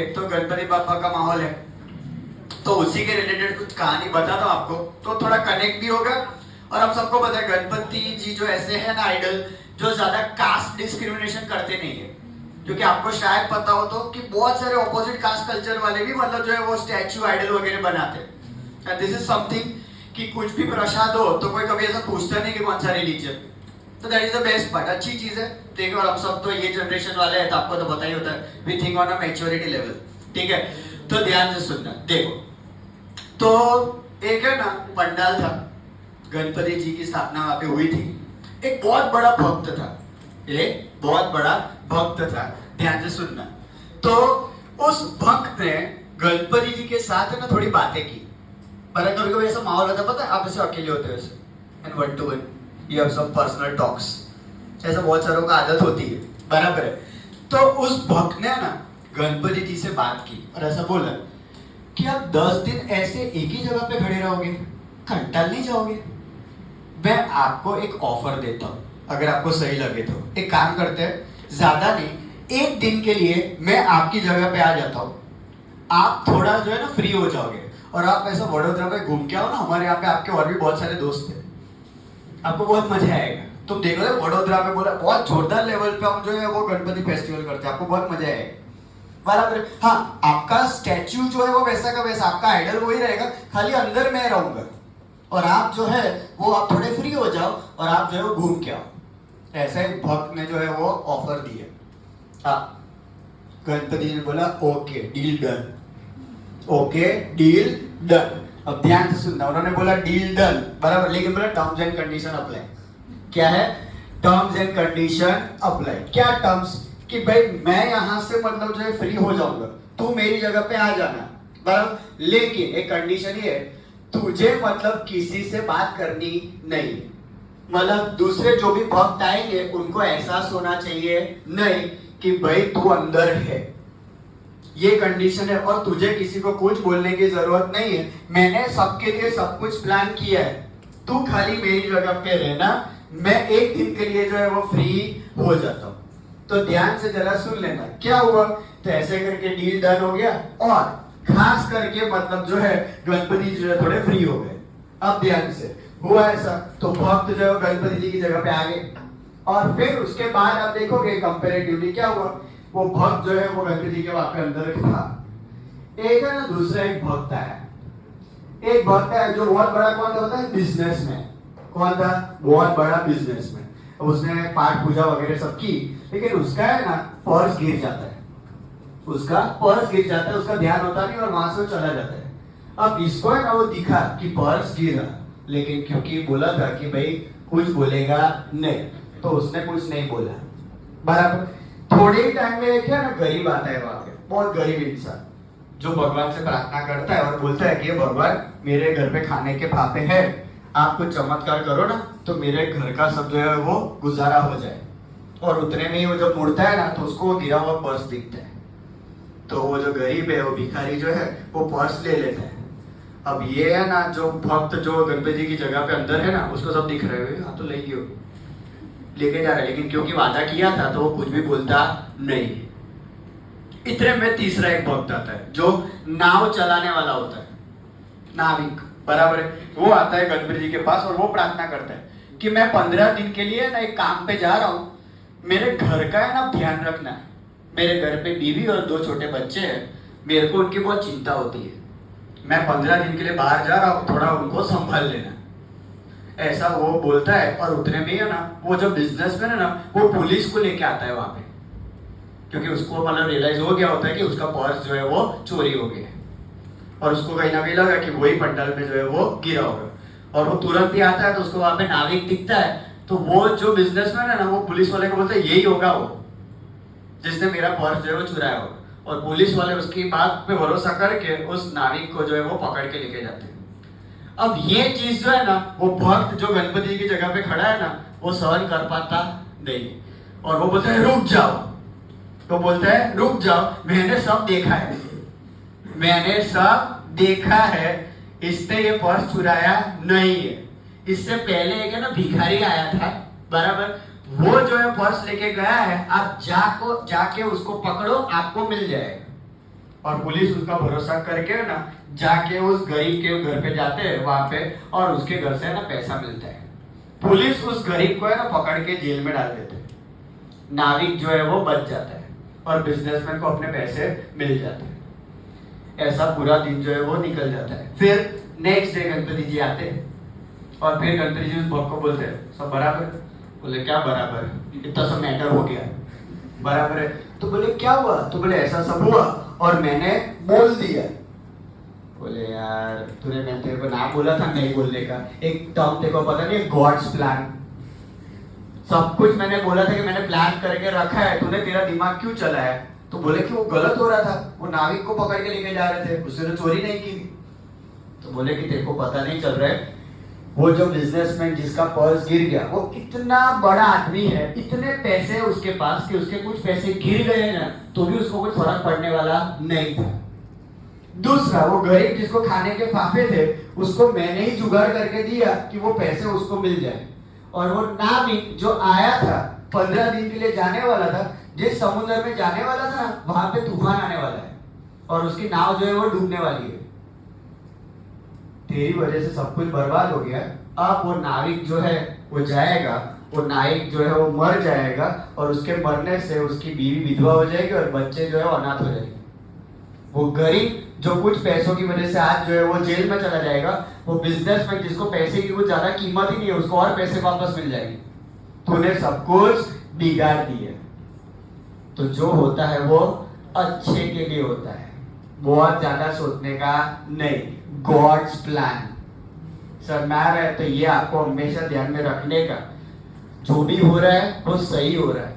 तो गणपति बापा का माहौल है, तो उसी के रिलेटेड कुछ कहानी बताता हूँ आपको, तो थोड़ा कनेक्ट भी होगा। और हम सबको पता है गणपति जी जो ऐसे हैं ना आइडल, जो ज्यादा कास्ट डिस्क्रिमिनेशन करते नहीं है। क्योंकि आपको शायद पता हो तो कि बहुत सारे ऑपोजिट कास्ट कल्चर वाले भी मतलब जो है वो स्टैचू आइडल वगैरह बनाते हैं। एंड दिस इज समथिंग कि कुछ भी प्रसाद हो तो कोई कभी ऐसा पूछता नहीं कि कौन सा रिलीजन, तो that is the best part, अच्छी चीज है। देखो, और हम सब तो ये जनरेशन वाले हैं तो आपको तो पता ही होता है, we think on a maturity level, ठीक है। तो ध्यान से सुनना। देखो, तो एक है ना पंडाल था, गणपति जी की स्थापना वहां पे हुई थी। एक बहुत बड़ा भक्त था, एक बहुत बड़ा भक्त था, ध्यान से सुनना। तो उस भक्त ने गणपति जी के साथ ना थोड़ी बातें की। पर कभी कभी ऐसा माहौल होता है, पता है, आप ऐसे अकेले होते हो ऐसे and one to one you have some personal talks, ऐसा बहुत सारों का आदत होती है, बराबर है। तो उस भक्त ने ना गणपति जी से बात की और ऐसा बोला कि आप 10 दिन ऐसे एक ही जगह पे खड़े रहोगे, कंटाल नहीं जाओगे? मैं आपको एक ऑफर देता हूँ, अगर आपको सही लगे तो एक काम करते हैं, ज्यादा नहीं, एक दिन के लिए मैं आपकी जगह पे आ जाता हूँ, आप थोड़ा जो है ना फ्री हो जाओगे और आप ऐसा वडोदरा में घूम के आओ ना, हमारे यहाँ पे आपके और भी बहुत सारे दोस्त हैं, आपको बहुत मजा आएगा। तुम देख रहे हो वडोदरा में बोला बहुत जोरदार लेवल पे हम जो है वो गणपति फेस्टिवल करते हैं, आपको बहुत मजा आएगा, बराबर। हाँ, आपका स्टैच्यू जो है वो वैसा का वैसा, आपका आइडल वही रहेगा, खाली अंदर मैं रहूंगा और आप जो है वो आप थोड़े फ्री हो जाओ और आप जो है वो घूम के आओ। ऐसा एक भक्त ने जो है वो ऑफर दिया। गणपति जी ने बोला okay deal done, okay deal done. अब ध्यान से सुनना, उन्होंने बोला डील डन, बराबर, लेकिन बोला टर्म्स एंड कंडीशन अप्लाई। क्या है? Terms and condition apply. क्या टर्म्स? कि भाई मैं यहां से मतलब जो है फ्री हो जाऊंगा, तू मेरी जगह पे आ जाना, बराबर, लेकिन एक कंडीशन ये है, तुझे मतलब किसी से बात करनी नहीं, मतलब दूसरे जो भी भक्त आएंगे उनको एहसास होना चाहिए नहीं कि भाई तू अंदर है, ये कंडीशन है। और तुझे किसी को कुछ बोलने की जरूरत नहीं है, मैंने सबके लिए सब कुछ प्लान किया है, तू खाली मेरी जगह पे रहना, मैं एक दिन के लिए जो है वो फ्री हो जाता हूँ। तो ध्यान से जरा सुन लेना क्या हुआ। तो ऐसे करके डील डन हो गया और खास करके मतलब जो है गणपति जो है थोड़े फ्री हो गए। अब ध्यान से हुआ ऐसा, तो भक्त जो है गणपति जी की जगह पे आ गए और फिर उसके बाद आप देखोगे कंपैरेटिवली क्या हुआ, वो भक्त जो है वो गणपति जी के वहां पे अंदर था। एक है ना दूसरा एक भक्त आया, एक भक्त है जो बहुत बड़ा कौन होता है, बिजनेसमैन। कौन था? बहुत बड़ा बिजनेसमैन। उसने पाठ पूजा वगैरह सब की, लेकिन उसका है ना पर्स गिर जाता है, उसका पर्स गिर जाता है, उसका ध्यान होता नहीं और वहां से वो चला जाता है। अब इसको है ना वो दिखा कि पर्स गिरा, लेकिन क्योंकि बोला था कि भाई कुछ बोलेगा नहीं, तो उसने कुछ नहीं बोला, बराबर। थोड़े ही टाइम में एक है ना गरीब आता है वहां पे, बहुत गरीब इंसान जो भगवान से प्रार्थना करता है और बोलता है कि भगवान मेरे घर पे खाने के फाफे हैं, आप कुछ चमत्कार करो ना तो मेरे घर का सब जो है वो गुजारा हो जाए। और उतने में ही वो जब मुड़ता है ना तो उसको वो गिरा हुआ पर्स दिखता है, तो वो जो गरीब है वो भिखारी जो है वो पर्स ले लेता है। अब ये है ना जो भक्त जो गणपति जी की जगह पे अंदर है ना, उसको सब दिख रहे हो, हाँ तो ले गयो, लेके जा रहा है, लेकिन क्योंकि वादा किया था तो वो कुछ भी बोलता नहीं। इतने में तीसरा एक भक्त आता है जो नाव चलाने वाला होता है, नाविक, बराबर है। वो आता है गणपति जी के पास और वो प्रार्थना करता है कि मैं 15 दिन के लिए ना एक काम पे जा रहा हूँ, मेरे घर का है ना ध्यान रखना है, मेरे घर पे बीवी और 2 छोटे बच्चे हैं, मेरे को उनकी बहुत चिंता होती है, मैं 15 दिन के लिए बाहर जा रहा हूँ, थोड़ा उनको संभाल लेना, ऐसा वो बोलता है। और उतने में है ना वो जो बिजनेसमैन है ना वो पुलिस को लेके आता है वहां पे, क्योंकि उसको मतलब रियलाइज हो गया होता है कि उसका पर्स जो है वो चोरी हो गया और उसको कहीं ना कहीं लगा कि वही पंडाल में जो है वो गिरा होगा, और वो तुरंत ही आता है तो उसको वहां पे नाविक दिखता है, तो वो जो बिजनेसमैन है ना वो पुलिस वाले को बोलता है यही होगा वो जिसने मेरा पर्स जो है वो चुराया होगा, और पुलिस वाले उसकी बात पे भरोसा करके उस नाविक को जो है वो पकड़ के लेके जाते हैं। अब ये चीज जो है ना वो भक्त जो गणपति की जगह पे खड़ा है ना वो सहन कर पाता नहीं, और वो बोलता है रुक जाओ, तो बोलता है रुक जाओ, मैंने सब देखा है, मैंने सब देखा है, इसने ये पर्स चुराया नहीं है, इससे पहले एक है ना भिखारी आया था, बराबर, वो जो है पर्स लेके गया है, आप जाके उसको पकड़ो, आपको मिल जाएगा। और पुलिस उसका भरोसा करके ना जाके उस गरीब के घर पे जाते हैं वहां पे, और उसके घर से ना पैसा मिलता है। पुलिस उस गरीब को है ना पकड़ के जेल में डाल देते हैं। नाविक जो है वो बच जाता है और बिजनेसमैन को अपने पैसे मिल जाते हैं। ऐसा पूरा दिन जो है वो निकल जाता है। फिर नेक्स्ट डे गणपति जी आते हैं और फिर गणपति जी उस बॉब को बोलते हैं सब बराबर। बोले क्या बराबर, इतना सब मैटर हो गया, बराबर है। तो बोले क्या हुआ, तो बोले ऐसा सब हुआ और मैंने बोल दिया। बोले यार तूने, मैं तेरे को ना बोला था नहीं बोलने का, एक टर्म तेरे को पता नहीं, गॉड्स प्लान। सब कुछ मैंने बोला था कि मैंने प्लान करके रखा है, तूने तेरा दिमाग क्यों चला है? तो बोले कि वो गलत हो रहा था, वो नाविक को पकड़ के लेके जा रहे थे, उसने तो चोरी नहीं की। तो बोले कि तेरे को पता नहीं चल रहा है, वो जो बिजनेसमैन जिसका पर्स गिर गया वो इतना बड़ा आदमी है, इतने पैसे उसके पास कि उसके कुछ पैसे गिर गए ना तो भी उसको कोई फर्क पड़ने वाला नहीं था। दूसरा, वो गरीब जिसको खाने के फाफे थे उसको मैंने ही जुगाड़ करके दिया कि वो पैसे उसको मिल जाए। और वो नाविक जो आया था 15 दिन के लिए जाने वाला था, जिस समुद्र में जाने वाला था वहां पे तूफान आने वाला है और उसकी नाव जो है वो डूबने वाली है। तेरी वजह से सब कुछ बर्बाद हो गया। अब वो नाविक जो है वो जाएगा, वो नाविक जो है वो मर जाएगा और उसके मरने से उसकी बीवी विधवा हो जाएगी और बच्चे जो है वो अनाथ हो जाएंगे। वो गरीब जो कुछ पैसों की वजह से आज जो है वो जेल में चला जाएगा, वो बिजनेसमैन जिसको पैसे की कुछ ज्यादा कीमत ही नहीं है उसको और पैसे वापस मिल जाएंगे। तूने सब कुछ बिगाड़ दिया। तो जो होता है वो अच्छे के लिए होता है, बहुत ज्यादा सोचने का नहीं। गॉड्स प्लान सर मैर है, तो ये आपको हमेशा ध्यान में रखने का, जो भी हो रहा है वो सही हो रहा है।